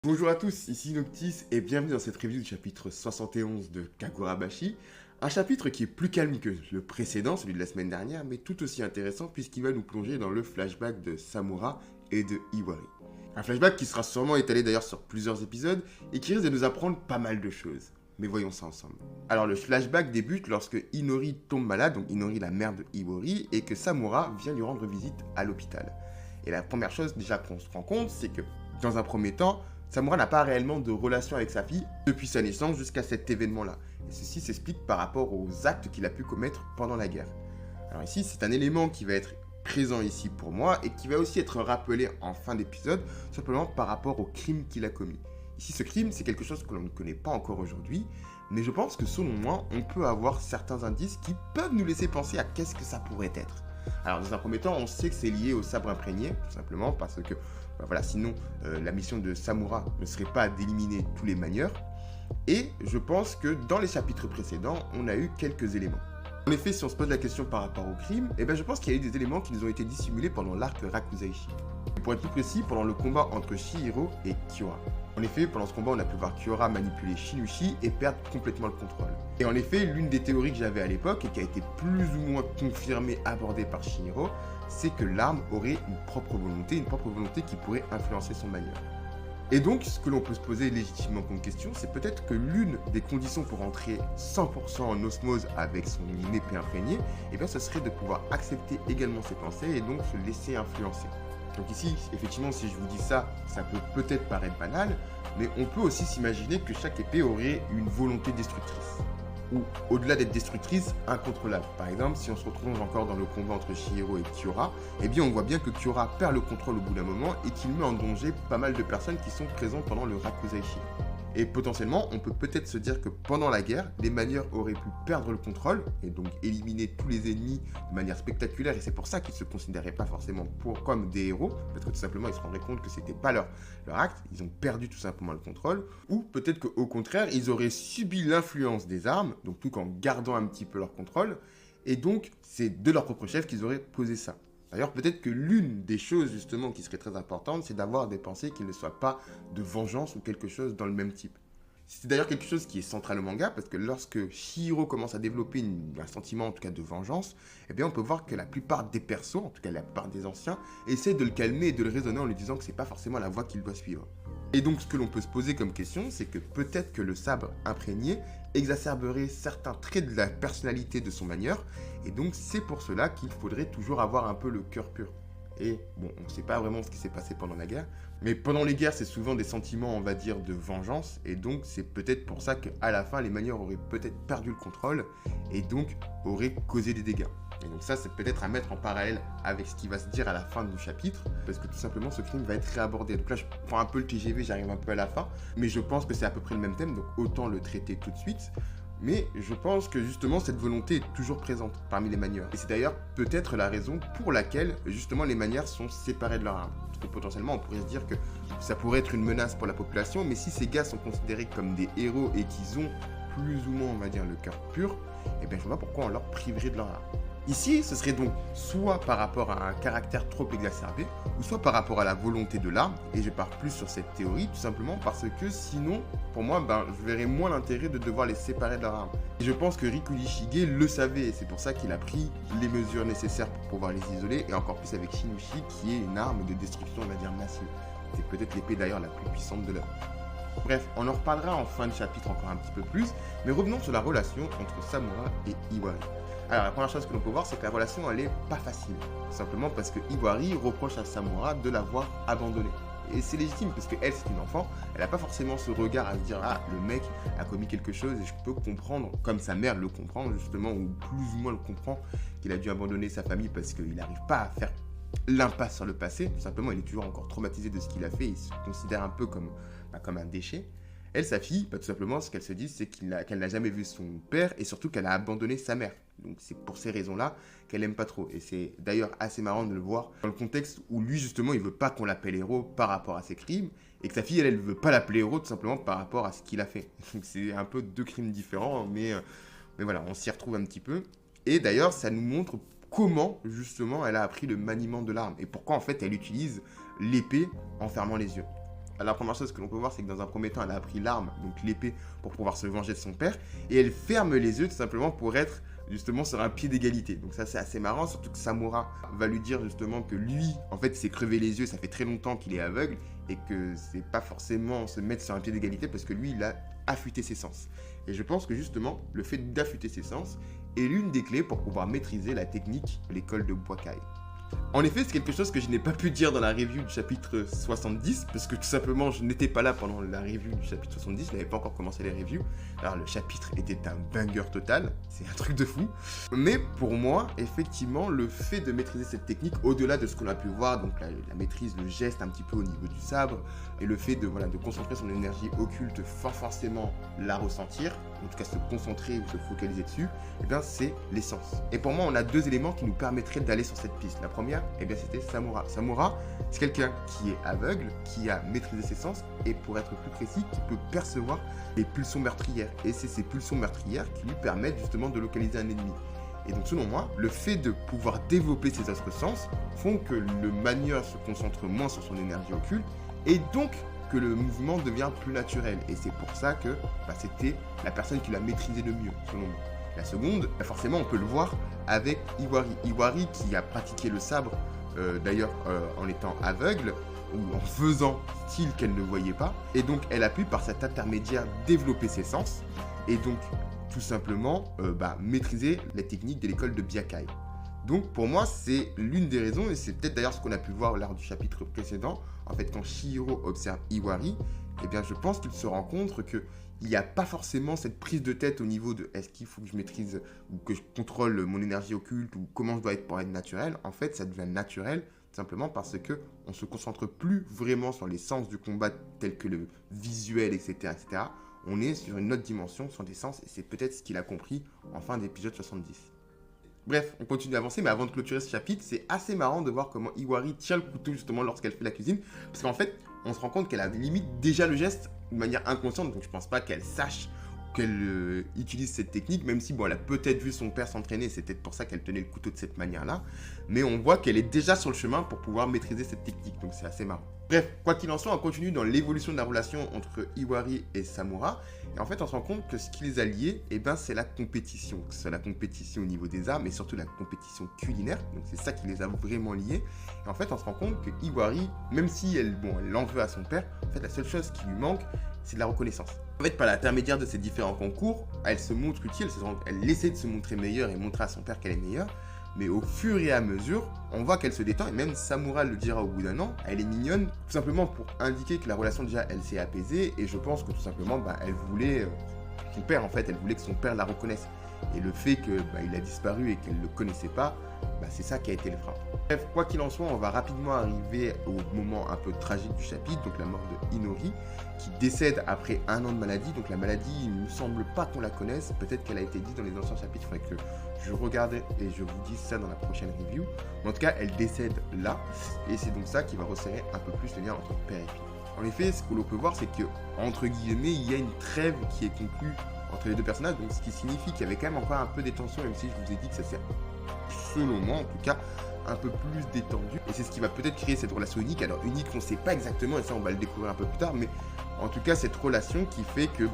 Bonjour à tous, ici Noctis et bienvenue dans cette review du chapitre 71 de Kagurabashi. Un chapitre qui est plus calme que le précédent, celui de la semaine dernière, mais tout aussi intéressant puisqu'il va nous plonger dans le flashback de Samura et de Iwari. Un flashback qui sera sûrement étalé d'ailleurs sur plusieurs épisodes et qui risque de nous apprendre pas mal de choses. Mais voyons ça ensemble. Alors le flashback débute lorsque Inori tombe malade, donc Inori la mère de Iwari, et que Samura vient lui rendre visite à l'hôpital. Et la première chose déjà qu'on se rend compte, c'est que dans un premier temps, Samura n'a pas réellement de relation avec sa fille depuis sa naissance jusqu'à cet événement-là. Et ceci s'explique par rapport aux actes qu'il a pu commettre pendant la guerre. Alors ici, c'est un élément qui va être présent ici pour moi et qui va aussi être rappelé en fin d'épisode, simplement par rapport au crime qu'il a commis. Ici, ce crime, c'est quelque chose que l'on ne connaît pas encore aujourd'hui, mais je pense que selon moi, on peut avoir certains indices qui peuvent nous laisser penser à qu'est-ce que ça pourrait être. Alors dans un premier temps, on sait que c'est lié au sabre imprégné, tout simplement parce que voilà, sinon la mission de Samura ne serait pas d'éliminer tous les manieurs. Et je pense que dans les chapitres précédents, on a eu quelques éléments. En effet, si on se pose la question par rapport au crime, je pense qu'il y a eu des éléments qui nous ont été dissimulés pendant l'arc Rakuzaishi. Et pour être plus précis, pendant le combat entre Chihiro et Kyora. En effet, pendant ce combat, on a pu voir Kyora manipuler Shinushi et perdre complètement le contrôle. Et en effet, l'une des théories que j'avais à l'époque et qui a été plus ou moins confirmée, abordée par Chihiro, c'est que l'arme aurait une propre volonté qui pourrait influencer son manière. Et donc, ce que l'on peut se poser légitimement comme question, c'est peut-être que l'une des conditions pour entrer 100% en osmose avec son épée imprégnée, ce serait de pouvoir accepter également ses pensées et donc se laisser influencer. Donc ici, effectivement, si je vous dis ça, ça peut peut-être paraître banal, mais on peut aussi s'imaginer que chaque épée aurait une volonté destructrice. Ou, au-delà d'être destructrice, incontrôlable. Par exemple, si on se retrouve encore dans le combat entre Chihiro et Kyora, on voit bien que Kyora perd le contrôle au bout d'un moment et qu'il met en danger pas mal de personnes qui sont présentes pendant le Rakuzaishi. Et potentiellement, on peut peut-être se dire que pendant la guerre, les manieurs auraient pu perdre le contrôle et donc éliminer tous les ennemis de manière spectaculaire, et c'est pour ça qu'ils ne se considéraient pas forcément comme des héros, parce que tout simplement ils se rendraient compte que c'était pas leur acte, ils ont perdu tout simplement le contrôle, ou peut-être qu'au contraire, ils auraient subi l'influence des armes, donc tout en gardant un petit peu leur contrôle, et donc c'est de leur propre chef qu'ils auraient posé ça. D'ailleurs, peut-être que l'une des choses justement qui serait très importante, c'est d'avoir des pensées qui ne soient pas de vengeance ou quelque chose dans le même type. C'est d'ailleurs quelque chose qui est central au manga, parce que lorsque Chihiro commence à développer un sentiment en tout cas de vengeance, on peut voir que la plupart des persos, en tout cas la plupart des anciens, essaient de le calmer et de le raisonner en lui disant que c'est pas forcément la voie qu'il doit suivre. Et donc ce que l'on peut se poser comme question, c'est que peut-être que le sabre imprégné exacerberait certains traits de la personnalité de son manieur, et donc c'est pour cela qu'il faudrait toujours avoir un peu le cœur pur. Et bon, on ne sait pas vraiment ce qui s'est passé pendant la guerre, mais pendant les guerres, c'est souvent des sentiments, on va dire, de vengeance, et donc c'est peut-être pour ça qu'à la fin, les manieurs auraient peut-être perdu le contrôle, et donc auraient causé des dégâts. Et donc ça, c'est peut-être à mettre en parallèle avec ce qui va se dire à la fin du chapitre, parce que tout simplement, ce crime va être réabordé. Donc là, je prends un peu le TGV, j'arrive un peu à la fin, mais je pense que c'est à peu près le même thème, donc autant le traiter tout de suite. Mais je pense que justement cette volonté est toujours présente parmi les manieurs. Et c'est d'ailleurs peut-être la raison pour laquelle justement les manières sont séparées de leur arme. Parce que potentiellement on pourrait se dire que ça pourrait être une menace pour la population, mais si ces gars sont considérés comme des héros et qu'ils ont plus ou moins, on va dire, le cœur pur, je ne vois pas pourquoi on leur priverait de leur arme. Ici, ce serait donc soit par rapport à un caractère trop exacerbé, ou soit par rapport à la volonté de l'arme, et je pars plus sur cette théorie, tout simplement parce que sinon, pour moi, je verrais moins l'intérêt de devoir les séparer de leur arme. Et je pense que Rikuri Shige le savait, et c'est pour ça qu'il a pris les mesures nécessaires pour pouvoir les isoler, et encore plus avec Shinushi, qui est une arme de destruction, on va dire, massive. C'est peut-être l'épée d'ailleurs la plus puissante de l'œuvre. Bref, on en reparlera en fin de chapitre encore un petit peu plus, mais revenons sur la relation entre Samura et Iwari. Alors la première chose que l'on peut voir, c'est que la relation, elle est pas facile. Simplement parce que Iwari reproche à Samura de l'avoir abandonnée. Et c'est légitime, parce qu'elle, c'est une enfant, elle n'a pas forcément ce regard à se dire « Ah, le mec a commis quelque chose et je peux comprendre, comme sa mère le comprend justement, ou plus ou moins le comprend, qu'il a dû abandonner sa famille parce qu'il n'arrive pas à faire l'impasse sur le passé. Tout simplement, il est toujours encore traumatisé de ce qu'il a fait, il se considère un peu comme un déchet. Elle, sa fille, tout simplement, ce qu'elle se dit, c'est qu'elle n'a jamais vu son père et surtout qu'elle a abandonné sa mère. Donc c'est pour ces raisons-là qu'elle aime pas trop. Et c'est d'ailleurs assez marrant de le voir dans le contexte où lui, justement, il veut pas qu'on l'appelle héros par rapport à ses crimes, et que sa fille, elle veut pas l'appeler héros tout simplement par rapport à ce qu'il a fait. Donc c'est un peu deux crimes différents, mais voilà, on s'y retrouve un petit peu. Et d'ailleurs, ça nous montre comment, justement, elle a appris le maniement de l'arme, et pourquoi, en fait, elle utilise l'épée en fermant les yeux. la première chose que l'on peut voir, c'est que dans un premier temps, elle a appris l'arme, donc l'épée, pour pouvoir se venger de son père, et elle ferme les yeux tout simplement pour être justement sur un pied d'égalité. Donc ça c'est assez marrant, surtout que Samura va lui dire justement que lui, en fait, il s'est crevé les yeux, ça fait très longtemps qu'il est aveugle, et que c'est pas forcément se mettre sur un pied d'égalité parce que lui, il a affûté ses sens. Et je pense que justement, le fait d'affûter ses sens est l'une des clés pour pouvoir maîtriser la technique de l'école de Boikai. En effet, c'est quelque chose que je n'ai pas pu dire dans la review du chapitre 70, parce que tout simplement, je n'étais pas là pendant la review du chapitre 70, je n'avais pas encore commencé les reviews. Alors, le chapitre était un banger total, c'est un truc de fou. Mais pour moi, effectivement, le fait de maîtriser cette technique, au-delà de ce qu'on a pu voir, donc la maîtrise, le geste un petit peu au niveau du sabre, et le fait de concentrer son énergie occulte, forcément la ressentir, en tout cas se concentrer ou se focaliser dessus, eh bien c'est l'essence. Et pour moi, on a deux éléments qui nous permettraient d'aller sur cette piste. La première, eh bien c'était Samura. Samura, c'est quelqu'un qui est aveugle, qui a maîtrisé ses sens, et pour être plus précis, qui peut percevoir les pulsions meurtrières. Et c'est ces pulsions meurtrières qui lui permettent justement de localiser un ennemi. Et donc selon moi, le fait de pouvoir développer ces autres sens font que le manieur se concentre moins sur son énergie occulte, et donc que le mouvement devient plus naturel. Et c'est pour ça que c'était la personne qui l'a maîtrisé le mieux, selon moi. La seconde, forcément, on peut le voir avec Iwari. Iwari qui a pratiqué le sabre, d'ailleurs en étant aveugle, ou en faisant style qu'elle ne voyait pas. Et donc, elle a pu, par cet intermédiaire, développer ses sens. Et donc, tout simplement, maîtriser les techniques de l'école de Byakai. Donc pour moi, c'est l'une des raisons, et c'est peut-être d'ailleurs ce qu'on a pu voir lors du chapitre précédent, en fait quand Chihiro observe Iwari, eh bien je pense qu'il se rend compte qu'il n'y a pas forcément cette prise de tête au niveau de est-ce qu'il faut que je maîtrise ou que je contrôle mon énergie occulte ou comment je dois être pour être naturel. En fait, ça devient naturel simplement parce qu'on ne se concentre plus vraiment sur les sens du combat tels que le visuel, etc., etc. On est sur une autre dimension, sur des sens, et c'est peut-être ce qu'il a compris en fin d'épisode 70. Bref, on continue d'avancer, mais avant de clôturer ce chapitre, c'est assez marrant de voir comment Iwari tient le couteau justement lorsqu'elle fait la cuisine, parce qu'en fait, on se rend compte qu'elle a limite déjà le geste de manière inconsciente, donc je pense pas qu'elle sache qu'elle utilise cette technique, même si elle a peut-être vu son père s'entraîner, c'est peut-être pour ça qu'elle tenait le couteau de cette manière-là, mais on voit qu'elle est déjà sur le chemin pour pouvoir maîtriser cette technique, donc c'est assez marrant. Bref, quoi qu'il en soit, on continue dans l'évolution de la relation entre Iwari et Samura, et en fait on se rend compte que ce qui les a liés, c'est la compétition, que ce soit la compétition au niveau des armes, mais surtout la compétition culinaire, donc c'est ça qui les a vraiment liés, et en fait on se rend compte que Iwari, même si elle en veut à son père, en fait la seule chose qui lui manque, c'est de la reconnaissance. En fait, par l'intermédiaire de ces différents concours, elle se montre utile, elle essaie de se montrer meilleure et montrer à son père qu'elle est meilleure, mais au fur et à mesure, on voit qu'elle se détend, et même Samura le dira au bout d'un an, elle est mignonne, tout simplement pour indiquer que la relation déjà, elle s'est apaisée, et je pense que tout simplement, elle voulait son père, en fait, elle voulait que son père la reconnaisse. Et le fait qu'il a disparu et qu'elle ne le connaissait pas, c'est ça qui a été le frein. Bref, quoi qu'il en soit, on va rapidement arriver au moment un peu tragique du chapitre, donc la mort de Inori, qui décède après 1 an de maladie. Donc la maladie, il ne me semble pas qu'on la connaisse, peut-être qu'elle a été dite dans les anciens chapitres, il faudrait que je regarde et je vous dise ça dans la prochaine review. Mais en tout cas, elle décède là, et c'est donc ça qui va resserrer un peu plus le lien entre père et fille. En effet, ce que l'on peut voir, c'est que, entre guillemets, il y a une trêve qui est conclue entre les deux personnages, donc ce qui signifie qu'il y avait quand même encore un peu des tensions, même si je vous ai dit que ça s'est, selon moi en tout cas, un peu plus détendu. Et c'est ce qui va peut-être créer cette relation unique. Alors unique, on ne sait pas exactement, et ça on va le découvrir un peu plus tard, mais en tout cas cette relation qui fait que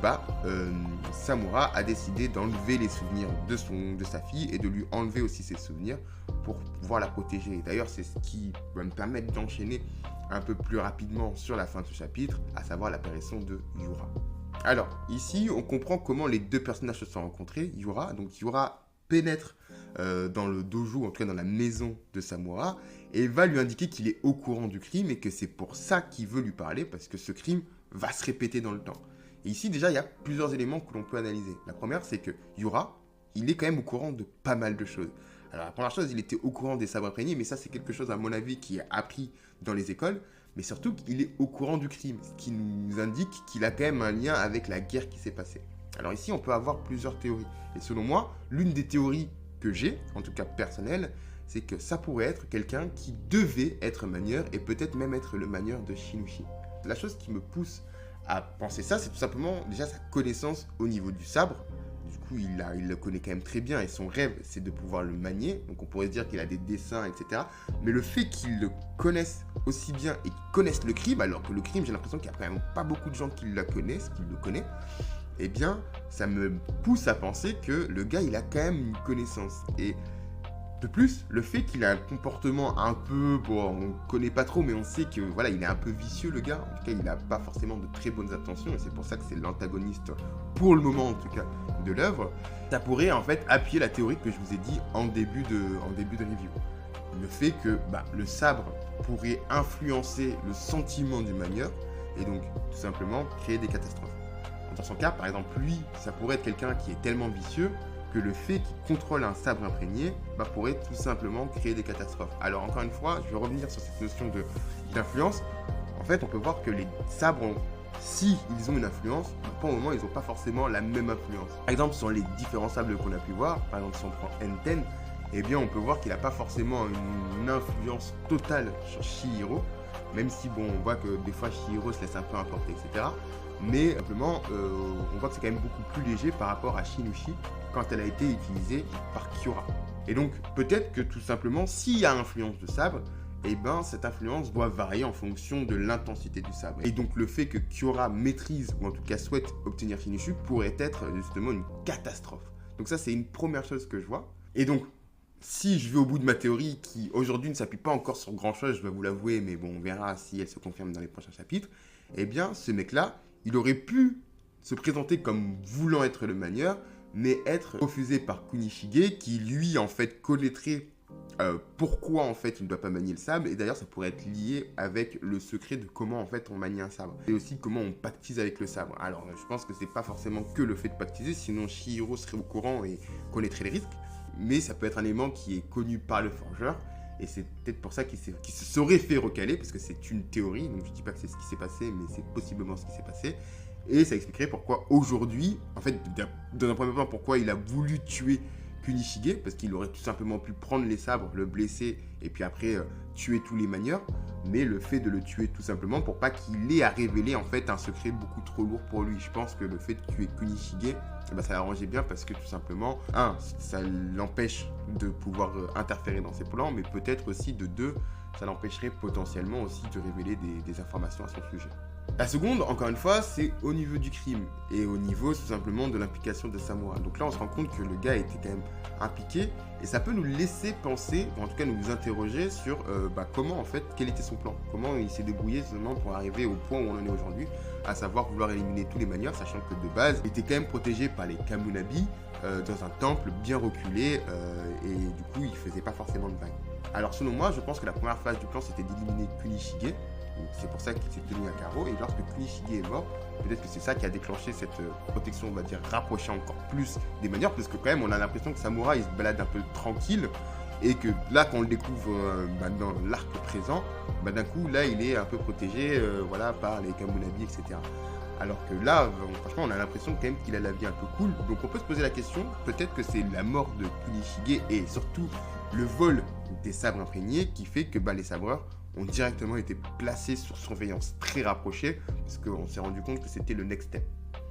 Samura a décidé d'enlever les souvenirs de sa fille et de lui enlever aussi ses souvenirs pour pouvoir la protéger. D'ailleurs c'est ce qui va me permettre d'enchaîner un peu plus rapidement sur la fin de ce chapitre, à savoir l'apparition de Yura. Alors, ici, on comprend comment les deux personnages se sont rencontrés. Yura pénètre dans le dojo, en tout cas dans la maison de Samura, et va lui indiquer qu'il est au courant du crime et que c'est pour ça qu'il veut lui parler, parce que ce crime va se répéter dans le temps. Et ici, déjà, il y a plusieurs éléments que l'on peut analyser. La première, c'est que Yura, il est quand même au courant de pas mal de choses. Alors, la première chose, il était au courant des sabres imprégnés, mais ça, c'est quelque chose, à mon avis, qui est appris dans les écoles, mais surtout qu'il est au courant du crime, ce qui nous indique qu'il a quand même un lien avec la guerre qui s'est passée. Alors ici, on peut avoir plusieurs théories. Et selon moi, l'une des théories que j'ai, en tout cas personnelle, c'est que ça pourrait être quelqu'un qui devait être manieur et peut-être même être le manieur de Shinushi. La chose qui me pousse à penser ça, c'est tout simplement déjà sa connaissance au niveau du sabre, Du coup, il le connaît quand même très bien et son rêve, c'est de pouvoir le manier. Donc on pourrait se dire qu'il a des dessins, etc. Mais le fait qu'il le connaisse aussi bien et qu'il connaisse le crime, alors que le crime, j'ai l'impression qu'il n'y a quand même pas beaucoup de gens qui le connaissent, eh bien, ça me pousse à penser que le gars, il a quand même une connaissance. Et de plus, le fait qu'il a un comportement un peu, bon, on ne connaît pas trop, mais on sait que voilà, il est un peu vicieux, le gars. En tout cas, il n'a pas forcément de très bonnes intentions, et c'est pour ça que c'est l'antagoniste, pour le moment en tout cas, de l'œuvre. Ça pourrait en fait appuyer la théorie que je vous ai dit en début de review. Le fait que le sabre pourrait influencer le sentiment du manieur, et donc tout simplement créer des catastrophes. Dans son cas, par exemple, lui, ça pourrait être quelqu'un qui est tellement vicieux que le fait qu'il contrôle un sabre imprégné pourrait tout simplement créer des catastrophes. Alors encore une fois, je vais revenir sur cette notion d'influence. En fait, on peut voir que les sabres, si ils ont une influence, pour le moment, ils n'ont pas forcément la même influence. Par exemple, sur les différents sables qu'on a pu voir, par exemple, si on prend N10, eh bien, on peut voir qu'il n'a pas forcément une influence totale sur Chihiro, même si, bon, on voit que des fois, Chihiro se laisse un peu importer, etc. Mais simplement, on voit que c'est quand même beaucoup plus léger par rapport à Shinushi quand elle a été utilisée par Kyora. Et donc, peut-être que tout simplement, s'il y a influence de sabre, eh ben, cette influence doit varier en fonction de l'intensité du sabre. Et donc, le fait que Kyora maîtrise, ou en tout cas souhaite obtenir Shinushi, pourrait être justement une catastrophe. Donc ça, c'est une première chose que je vois. Et donc, si je vais au bout de ma théorie, qui aujourd'hui ne s'appuie pas encore sur grand-chose, je dois vous l'avouer, mais bon, on verra si elle se confirme dans les prochains chapitres, eh bien, ce mec-là, il aurait pu se présenter comme voulant être le manieur, mais être refusé par Kunishige, qui lui, en fait, connaîtrait pourquoi, en fait, il ne doit pas manier le sabre. Et d'ailleurs, ça pourrait être lié avec le secret de comment, en fait, on manie un sabre. Et aussi comment on pactise avec le sabre. Alors, je pense que c'est pas forcément que le fait de pactiser, sinon Chihiro serait au courant et connaîtrait les risques. Mais ça peut être un élément qui est connu par le forgeur. Et c'est peut-être pour ça qu'il se serait fait recaler, parce que c'est une théorie, donc je dis pas que c'est ce qui s'est passé, mais c'est possiblement ce qui s'est passé. Et ça expliquerait pourquoi aujourd'hui, en fait, dans un premier temps, pourquoi il a voulu tuer Kunishige, parce qu'il aurait tout simplement pu prendre les sabres, le blesser, et puis après tuer tous les manieurs, mais le fait de le tuer tout simplement pour pas qu'il ait à révéler en fait un secret beaucoup trop lourd pour lui. Je pense que le fait de tuer Kunishige, ça l'arrangeait bien parce que tout simplement, ça l'empêche de pouvoir interférer dans ses plans, mais peut-être aussi de deux, ça l'empêcherait potentiellement aussi de révéler des informations à son sujet. La seconde, encore une fois, c'est au niveau du crime et au niveau tout simplement de l'implication de Samura. Donc là, on se rend compte que le gars était quand même impliqué et ça peut nous laisser penser, ou en tout cas nous interroger sur comment en fait, quel était son plan, comment il s'est débrouillé justement pour arriver au point où on en est aujourd'hui, à savoir vouloir éliminer tous les manieurs, sachant que de base, il était quand même protégé par les Kamunabi dans un temple bien reculé et du coup, il faisait pas forcément de vagues. Alors selon moi, je pense que la première phase du plan, c'était d'éliminer Kunishige. C'est pour ça qu'il s'est tenu à carreau. Et lorsque Kunishige est mort, peut-être que c'est ça qui a déclenché cette protection, on va dire, rapprochée encore plus des manières. Parce que quand même, on a l'impression que Samura, il se balade un peu tranquille. Et que là, quand on le découvre dans l'arc présent, d'un coup, là, il est un peu protégé par les Kamunabi, etc. Alors que là, franchement, on a l'impression quand même qu'il a la vie un peu cool. Donc on peut se poser la question, peut-être que c'est la mort de Kunishige et surtout le vol des sabres imprégnés qui fait que les sabreurs ont directement été placés sur surveillance très rapprochée parce qu'on s'est rendu compte que c'était le next step.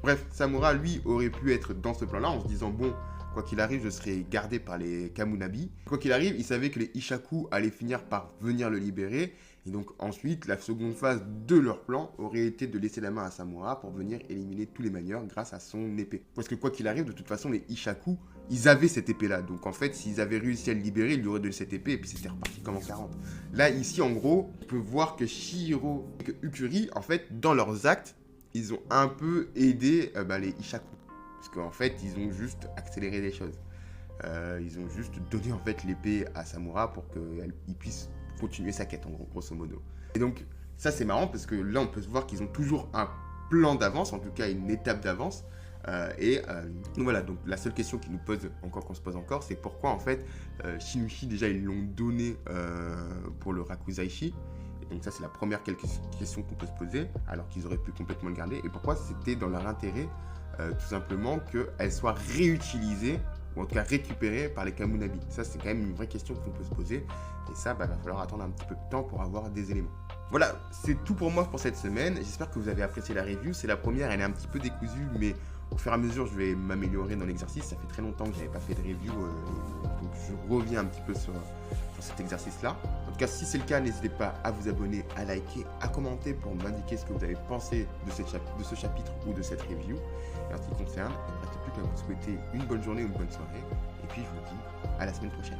Bref, Samura, lui, aurait pu être dans ce plan-là en se disant, bon, quoi qu'il arrive, je serai gardé par les Kamunabi. Quoi qu'il arrive, il savait que les Ishaku allaient finir par venir le libérer. Et donc ensuite, la seconde phase de leur plan aurait été de laisser la main à Samura pour venir éliminer tous les manieurs grâce à son épée. Parce que quoi qu'il arrive, de toute façon, les Ishaku, ils avaient cette épée-là. Donc en fait, s'ils avaient réussi à le libérer, ils lui auraient donné cette épée et puis c'était reparti comme en 40. Là, ici, en gros, on peut voir que Chihiro et que Ukuri, en fait, dans leurs actes, ils ont un peu aidé les Ishaku. Parce qu'en fait, ils ont juste accéléré les choses. Ils ont juste donné en fait l'épée à Samura pour qu'il puisse continuer sa quête, en gros, grosso modo. Et donc, ça c'est marrant parce que là, on peut se voir qu'ils ont toujours un plan d'avance, en tout cas une étape d'avance. Donc voilà, donc la seule question qu'on se pose encore, c'est pourquoi en fait Shinushi déjà ils l'ont donné pour le Rakuzaishi. Et donc ça c'est la première question qu'on peut se poser, alors qu'ils auraient pu complètement le garder. Et pourquoi c'était dans leur intérêt tout simplement qu'elle soit réutilisée, ou en tout cas récupérée par les Kamunabi. Ça c'est quand même une vraie question qu'on peut se poser. Et ça, va falloir attendre un petit peu de temps pour avoir des éléments. Voilà, c'est tout pour moi pour cette semaine. J'espère que vous avez apprécié la review. C'est la première, elle est un petit peu décousue, mais Au fur et à mesure, je vais m'améliorer dans l'exercice. Ça fait très longtemps que je n'avais pas fait de review, donc je reviens un petit peu sur cet exercice-là. En tout cas, si c'est le cas, n'hésitez pas à vous abonner, à liker, à commenter pour m'indiquer ce que vous avez pensé de ce chapitre ou de cette review. Et en ce qui concerne, il ne me reste plus qu'à vous souhaiter une bonne journée ou une bonne soirée. Et puis, je vous dis à la semaine prochaine.